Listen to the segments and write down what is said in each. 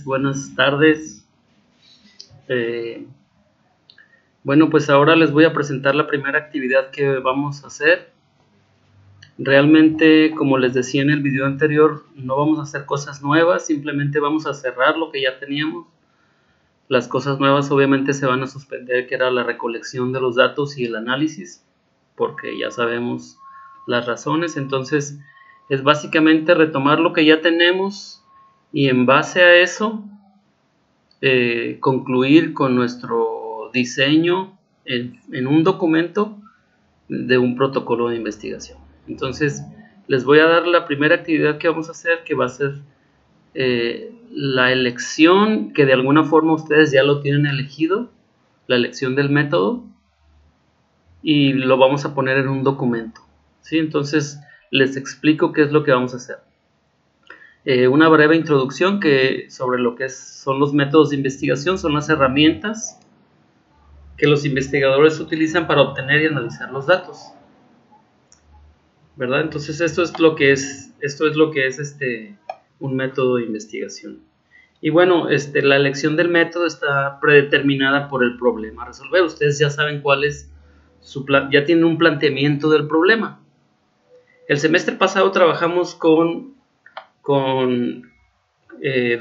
Buenas tardes. Bueno, pues ahora les voy a presentar la primera actividad que vamos a hacer. Realmente, como les decía en el video anterior, no vamos a hacer cosas nuevas, simplemente vamos a cerrar lo que ya teníamos. Las cosas nuevas obviamente se van a suspender, que era la recolección de los datos y el análisis, porque ya sabemos las razones. Entonces, es básicamente retomar lo que ya tenemos y en base a eso concluir con nuestro diseño en un documento de un protocolo de investigación. Entonces les voy a dar la primera actividad que vamos a hacer, que va a ser la elección, que de alguna forma ustedes ya lo tienen elegido, la elección del método, y lo vamos a poner en un documento, ¿sí? Entonces les explico qué es lo que vamos a hacer. Una breve introducción sobre lo que son los métodos de investigación. Son las herramientas que los investigadores utilizan para obtener y analizar los datos, ¿verdad? Entonces esto es lo que es un método de investigación. Y bueno, la elección del método está predeterminada por el problema a resolver. Ustedes ya saben cuál es ya tienen un planteamiento del problema. El semestre pasado trabajamos con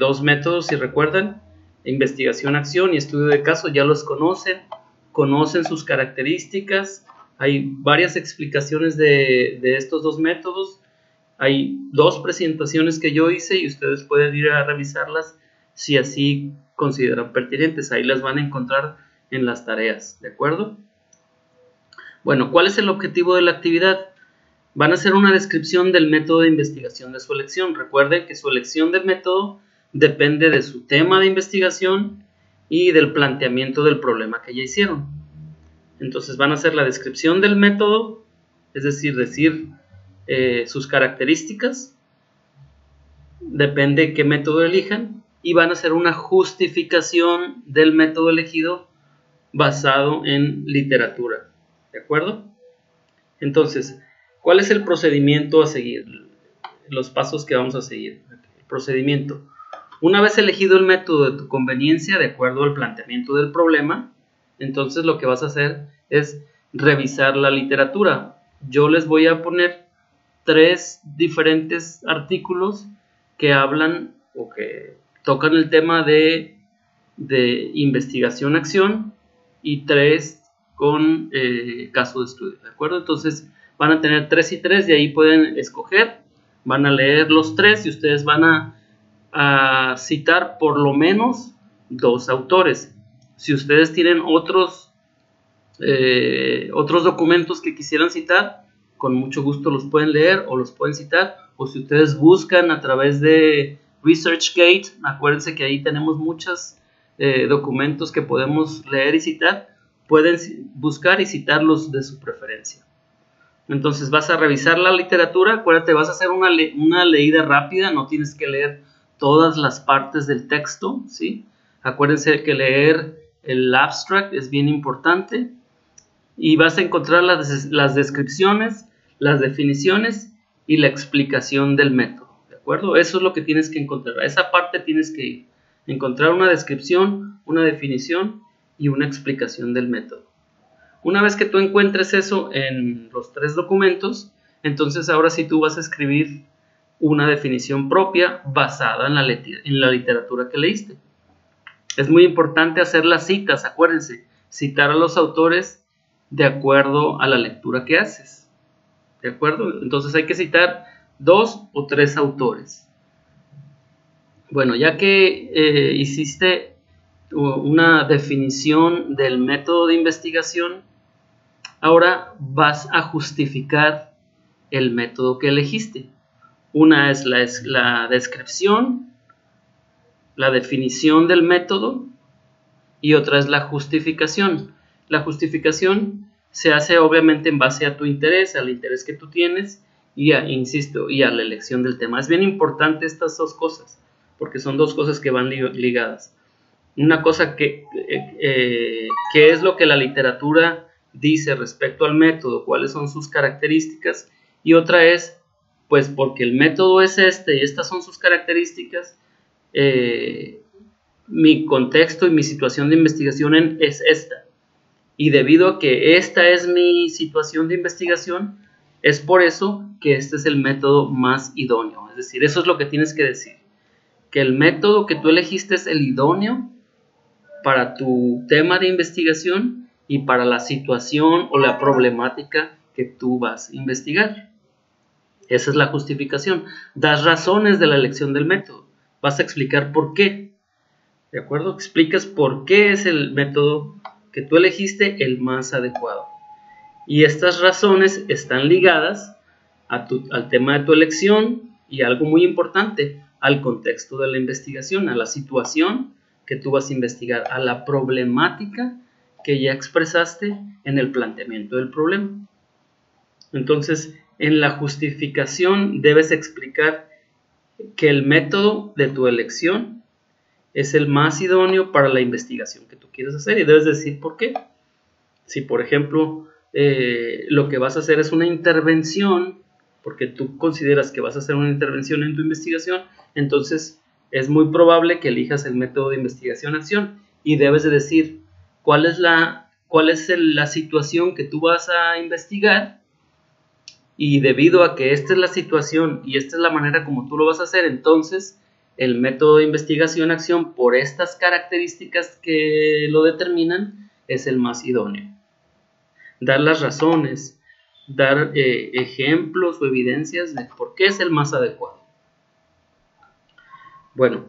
dos métodos, si recuerdan: investigación-acción y estudio de caso. Ya los conocen sus características. Hay varias explicaciones de estos dos métodos. Hay dos presentaciones que yo hice y ustedes pueden ir a revisarlas si así consideran pertinentes. Ahí las van a encontrar en las tareas, ¿de acuerdo? Bueno, ¿cuál es el objetivo de la actividad? Van a hacer una descripción del método de investigación de su elección. Recuerden que su elección de método depende de su tema de investigación y del planteamiento del problema que ya hicieron. Entonces van a hacer la descripción del método, es decir sus características, depende qué método elijan, y van a hacer una justificación del método elegido basado en literatura, ¿de acuerdo? Entonces, ¿cuál es el procedimiento a seguir? Los pasos que vamos a seguir. El procedimiento: una vez elegido el método de tu conveniencia de acuerdo al planteamiento del problema, entonces lo que vas a hacer es revisar la literatura. Yo les voy a poner 3 diferentes artículos que hablan o que tocan el tema de investigación-acción y 3 con caso de estudio, ¿de acuerdo? Entonces van a tener 3 y 3, y ahí pueden escoger, van a leer los 3 y ustedes van a citar por lo menos 2 autores. Si ustedes tienen otros documentos que quisieran citar, con mucho gusto los pueden leer o los pueden citar, o si ustedes buscan a través de ResearchGate, acuérdense que ahí tenemos muchos documentos que podemos leer y citar, pueden buscar y citarlos de su preferencia. Entonces vas a revisar la literatura. Acuérdate, vas a hacer una leída rápida, no tienes que leer todas las partes del texto, ¿sí? Acuérdense que leer el abstract es bien importante, y vas a encontrar las descripciones, las definiciones y la explicación del método, ¿de acuerdo? Eso es lo que tienes que encontrar. A esa parte tienes que encontrar una descripción, una definición y una explicación del método. Una vez que tú encuentres eso en los 3 documentos, entonces ahora sí tú vas a escribir una definición propia basada en la literatura que leíste. Es muy importante hacer las citas, acuérdense, citar a los autores de acuerdo a la lectura que haces, ¿de acuerdo? Entonces hay que citar 2 o 3 autores. Bueno, ya que hiciste una definición del método de investigación, ahora vas a justificar el método que elegiste. Una es la descripción, la definición del método, y otra es la justificación. La justificación se hace obviamente en base a tu interés, al interés que tú tienes, y insisto, y a la elección del tema. Es bien importante estas 2 cosas, porque son 2 cosas que van ligadas. Una cosa que es lo que la literatura dice respecto al método, cuáles son sus características, y otra es, pues porque el método es y estas son sus características, mi contexto y mi situación de investigación es esta. Y debido a que esta es mi situación de investigación, es por eso que este es el método más idóneo. Es decir, eso es lo que tienes que decir. Que el método que tú elegiste es el idóneo para tu tema de investigación y para la situación o la problemática que tú vas a investigar. Esa es la justificación. Das razones de la elección del método. Vas a explicar por qué. ¿De acuerdo? Explicas por qué es el método que tú elegiste el más adecuado. Y estas razones están ligadas al tema de tu elección y algo muy importante, al contexto de la investigación, a la situación que tú vas a investigar, a la problemática que ya expresaste en el planteamiento del problema. Entonces, en la justificación debes explicar que el método de tu elección es el más idóneo para la investigación que tú quieres hacer y debes decir por qué. Si, por ejemplo, lo que vas a hacer es una intervención, porque tú consideras que vas a hacer una intervención en tu investigación, entonces es muy probable que elijas el método de investigación-acción y debes de decir cuál es la situación que tú vas a investigar, y debido a que esta es la situación y esta es la manera como tú lo vas a hacer, entonces el método de investigación-acción, por estas características que lo determinan, es el más idóneo. Dar las razones, dar ejemplos o evidencias de por qué es el más adecuado. Bueno,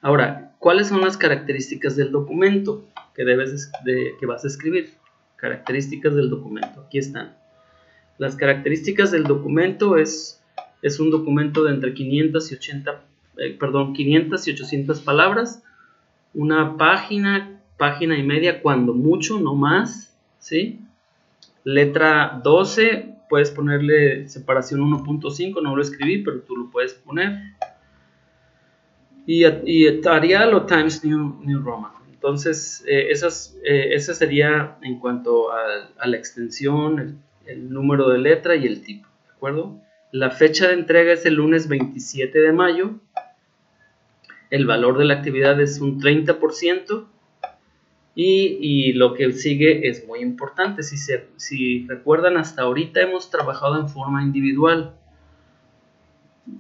ahora, ¿cuáles son las características del documento que vas a escribir? Características del documento, aquí están. Las características del documento es un documento de entre 500 y 800 palabras, una página y media cuando mucho, no más, ¿sí? Letra 12, puedes ponerle separación 1.5, no lo escribí, pero tú lo puedes poner. Y Arial o Times New Roman. Entonces, esa sería en cuanto a la extensión, el número de letra y el tipo, ¿de acuerdo? La fecha de entrega es el lunes 27 de mayo. El valor de la actividad es un 30%. Y lo que sigue es muy importante. Si recuerdan, hasta ahorita hemos trabajado en forma individual.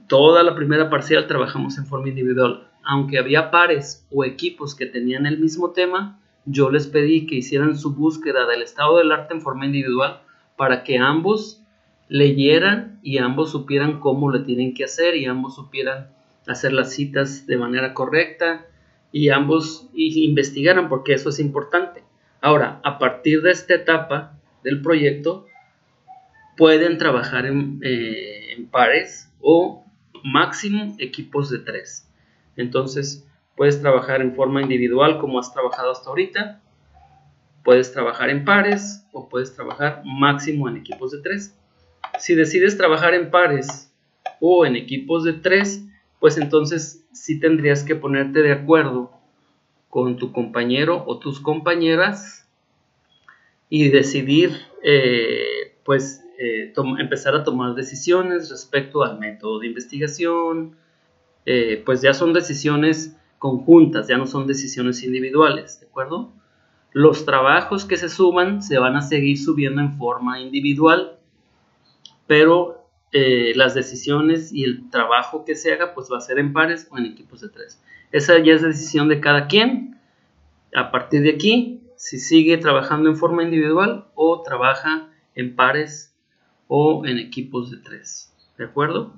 Toda la primera parcial trabajamos en forma individual. Aunque había pares o equipos que tenían el mismo tema, yo les pedí que hicieran su búsqueda del estado del arte en forma individual para que ambos leyeran y ambos supieran cómo lo tienen que hacer y ambos supieran hacer las citas de manera correcta y ambos investigaran, porque eso es importante. Ahora, a partir de esta etapa del proyecto, pueden trabajar en pares o máximo equipos de 3. Entonces, puedes trabajar en forma individual como has trabajado hasta ahorita, puedes trabajar en pares o puedes trabajar máximo en equipos de 3. Si decides trabajar en pares o en equipos de 3, pues entonces sí tendrías que ponerte de acuerdo con tu compañero o tus compañeras y decidir empezar a tomar decisiones respecto al método de investigación. Pues ya son decisiones conjuntas, ya no son decisiones individuales, ¿de acuerdo? Los trabajos que se suban se van a seguir subiendo en forma individual, pero las decisiones y el trabajo que se haga pues va a ser en pares o en equipos de 3. Esa ya es decisión de cada quien. A partir de aquí, si sigue trabajando en forma individual o trabaja en pares o en equipos de 3, ¿de acuerdo?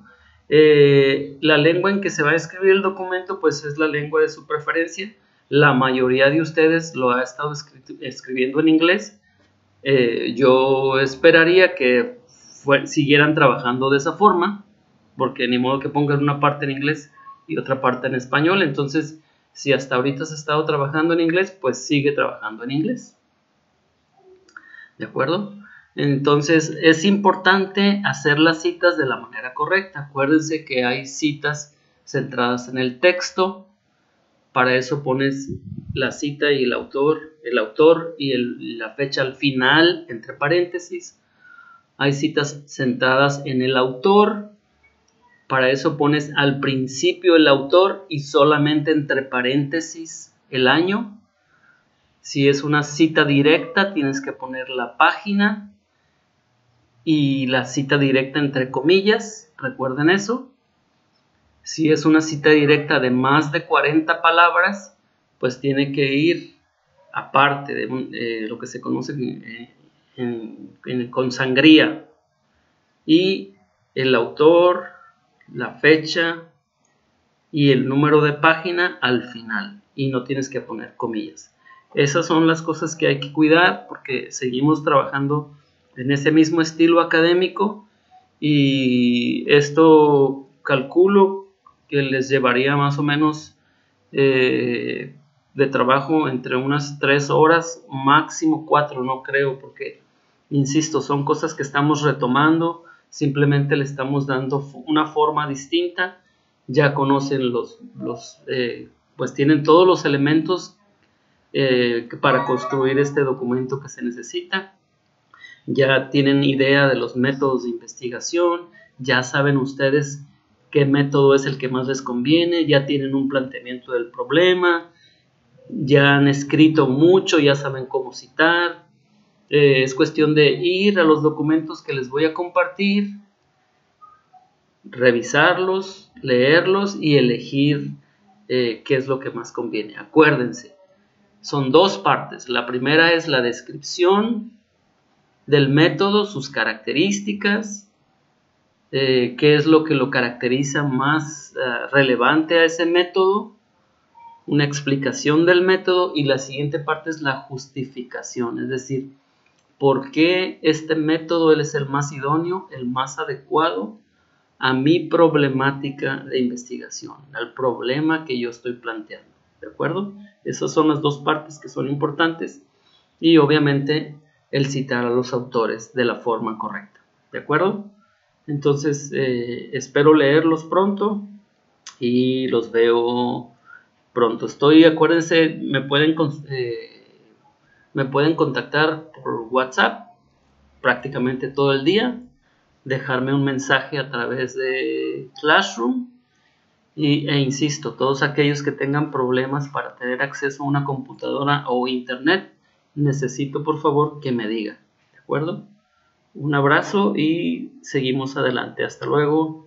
La lengua en que se va a escribir el documento pues es la lengua de su preferencia. La mayoría de ustedes lo ha estado escribiendo en inglés. Yo esperaría que siguieran trabajando de esa forma, porque ni modo que pongan una parte en inglés y otra parte en español. Entonces, si hasta ahorita has estado trabajando en inglés, pues sigue trabajando en inglés, ¿de acuerdo? Entonces, es importante hacer las citas de la manera correcta. Acuérdense que hay citas centradas en el texto. Para eso pones la cita y el autor y la fecha al final, entre paréntesis. Hay citas centradas en el autor Para eso pones al principio el autor y solamente entre paréntesis el año. Si es una cita directa, tienes que poner la página y la cita directa entre comillas. Recuerden eso. Si es una cita directa de más de 40 palabras, pues tiene que ir aparte de lo que se conoce con sangría. Y el autor, la fecha y el número de página al final. Y no tienes que poner comillas. Esas son las cosas que hay que cuidar porque seguimos trabajando en ese mismo estilo académico y esto calculo que les llevaría más o menos de trabajo entre unas 3 horas, máximo 4, no creo, porque, insisto, son cosas que estamos retomando, simplemente le estamos dando una forma distinta, ya conocen pues tienen todos los elementos para construir este documento que se necesita, ya tienen idea de los métodos de investigación, ya saben ustedes qué método es el que más les conviene, ya tienen un planteamiento del problema, ya han escrito mucho, ya saben cómo citar, es cuestión de ir a los documentos que les voy a compartir, revisarlos, leerlos y elegir qué es lo que más conviene. Acuérdense, son dos partes. La primera es la descripción del método, sus características, qué es lo que lo caracteriza más relevante a ese método, una explicación del método, y la siguiente parte es la justificación, es decir, por qué este método es el más idóneo, el más adecuado a mi problemática de investigación, al problema que yo estoy planteando, ¿de acuerdo? Esas son las dos partes que son importantes y obviamente el citar a los autores de la forma correcta, ¿de acuerdo? Entonces espero leerlos pronto y los veo pronto. Acuérdense, me pueden contactar por WhatsApp prácticamente todo el día, dejarme un mensaje a través de Classroom e insisto, todos aquellos que tengan problemas para tener acceso a una computadora o internet, necesito por favor que me digan, ¿de acuerdo? Un abrazo y seguimos adelante. Hasta luego.